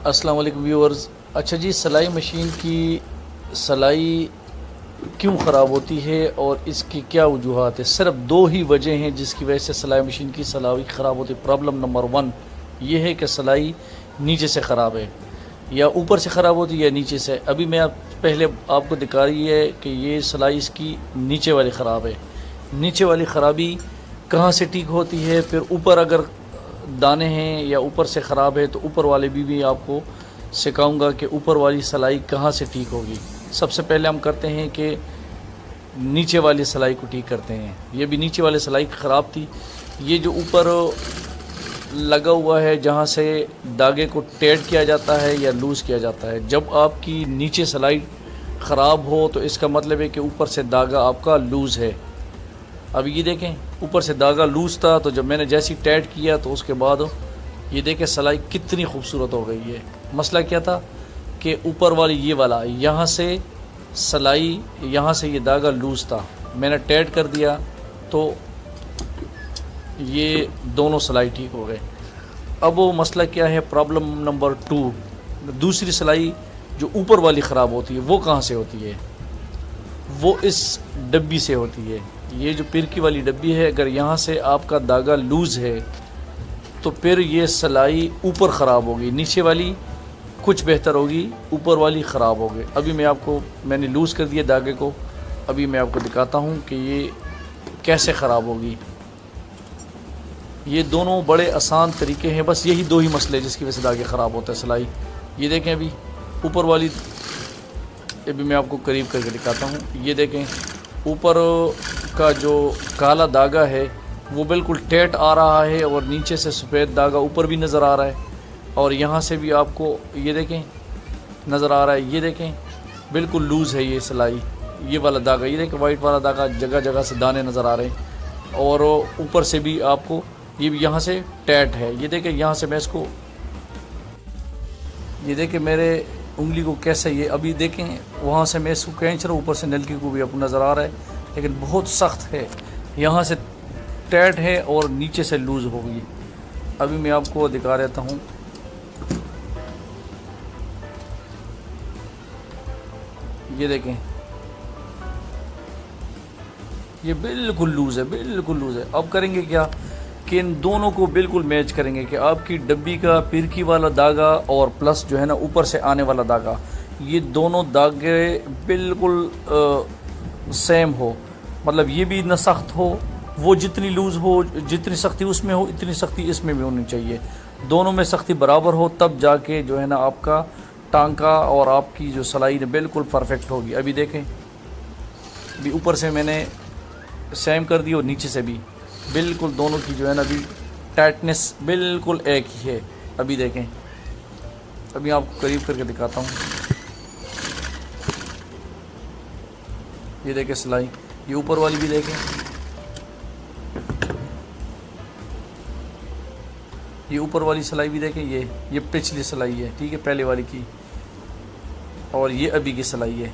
अस्सलाम वालेकुम व्यूअर्स। अच्छा जी, सिलाई मशीन की सिलाई क्यों ख़राब होती है और इसकी क्या वजूहात है? सिर्फ दो ही वजह हैं जिसकी वजह से सिलाई मशीन की सिलाई ख़राब होती है। प्रॉब्लम नंबर वन ये है कि सिलाई नीचे से ख़राब है, या ऊपर से ख़राब होती है या नीचे से। अभी मैं पहले आपको दिखा रही है कि ये सिलाई इसकी नीचे वाली ख़राब है। नीचे वाली ख़राबी कहाँ से ठीक होती है? फिर ऊपर अगर दाने हैं या ऊपर से ख़राब है तो ऊपर वाले भी आपको सिखाऊंगा कि ऊपर वाली सिलाई कहाँ से ठीक होगी। सबसे पहले हम करते हैं कि नीचे वाली सिलाई को ठीक करते हैं। ये भी नीचे वाली सिलाई ख़राब थी। ये जो ऊपर लगा हुआ है जहाँ से धागे को टाइट किया जाता है या लूज़ किया जाता है, जब आपकी नीचे सिलाई ख़राब हो तो इसका मतलब है कि ऊपर से धागा आपका लूज़ है। अब ये देखें, ऊपर से धागा लूज़ था तो जब मैंने जैसी टाइट किया तो उसके बाद ये देखें सिलाई कितनी खूबसूरत हो गई है। मसला क्या था कि ऊपर वाली ये वाला यहाँ से सिलाई, यहाँ से ये धागा लूज़ था, मैंने टाइट कर दिया तो ये दोनों सिलाई ठीक हो गए। अब वो मसला क्या है, प्रॉब्लम नंबर टू, दूसरी सिलाई जो ऊपर वाली ख़राब होती है वो कहाँ से होती है? वो इस डब्बी से होती है। ये जो पिरकी वाली डब्बी है, अगर यहाँ से आपका धागा लूज़ है तो फिर ये सिलाई ऊपर ख़राब होगी, नीचे वाली कुछ बेहतर होगी, ऊपर वाली ख़राब होगी। अभी मैंने लूज़ कर दिया धागे को, अभी मैं आपको दिखाता हूँ कि ये कैसे ख़राब होगी। ये दोनों बड़े आसान तरीके हैं, बस यही दो ही मसले जिसकी वजह से धागे ख़राब होता है सिलाई। ये देखें, अभी ऊपर वाली, अभी मैं आपको करीब करके दिखाता हूँ। ये देखें, ऊपर का जो काला धागा है वो बिल्कुल टाइट आ रहा है और नीचे से सफ़ेद धागा ऊपर भी नज़र आ रहा है, और यहाँ से भी आपको ये देखें नज़र आ रहा है। ये देखें बिल्कुल लूज़ है ये सिलाई, ये वाला धागा, ये देखें वाइट वाला धागा, जगह जगह से दाने नज़र आ रहे हैं, और ऊपर से भी आपको ये भी यहाँ से टाइट है। ये देखें, यहाँ से मैं इसको, ये देखें मेरे उंगली को कैसे, ये अभी देखें वहाँ से मैं इसको खींच रहा हूँ, ऊपर से नलकी को भी आपको नज़र आ रहा है, लेकिन बहुत सख्त है, यहाँ से टाइट है और नीचे से लूज़ हो गई। अभी मैं आपको दिखा देता हूँ। ये देखें, ये बिल्कुल लूज़ है, बिल्कुल लूज़ है। अब करेंगे क्या कि इन दोनों को बिल्कुल मैच करेंगे कि आपकी डब्बी का पिरकी वाला धागा और प्लस जो है ना ऊपर से आने वाला धागा, ये दोनों धागे बिल्कुल सेम हो। मतलब ये भी ना सख्त हो, वो जितनी लूज़ हो, जितनी सख्ती उसमें हो इतनी सख्ती इसमें भी होनी चाहिए। दोनों में सख्ती बराबर हो, तब जाके जो है ना आपका टांका और आपकी जो सिलाई बिल्कुल परफेक्ट होगी। अभी देखें, अभी ऊपर से मैंने सेम कर दी और नीचे से भी बिल्कुल दोनों की जो है ना अभी टाइटनेस बिल्कुल एक ही है। अभी देखें, अभी आपको करीब करके दिखाता हूँ। ये देखें सिलाई, ये ऊपर वाली भी देखें, ये ऊपर वाली सिलाई भी देखें, ये पिछली सिलाई है, ठीक है, पहले वाली की, और ये अभी की सिलाई है।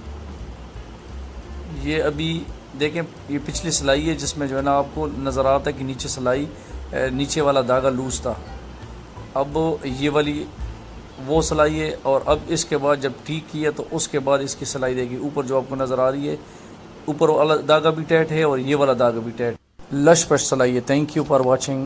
ये अभी देखें, ये पिछली सिलाई है जिसमें जो है ना आपको नज़र आता है कि नीचे सिलाई, नीचे वाला धागा लूज़ था। अब ये वाली वो सिलाई है, और अब इसके बाद जब ठीक किया तो उसके बाद इसकी सिलाई देगी। ऊपर जो आपको नज़र आ रही है, ऊपर वाला धागा भी टाइट है और ये वाला धागा भी टाइट, लश पश सिलाई है। Thank you for watching.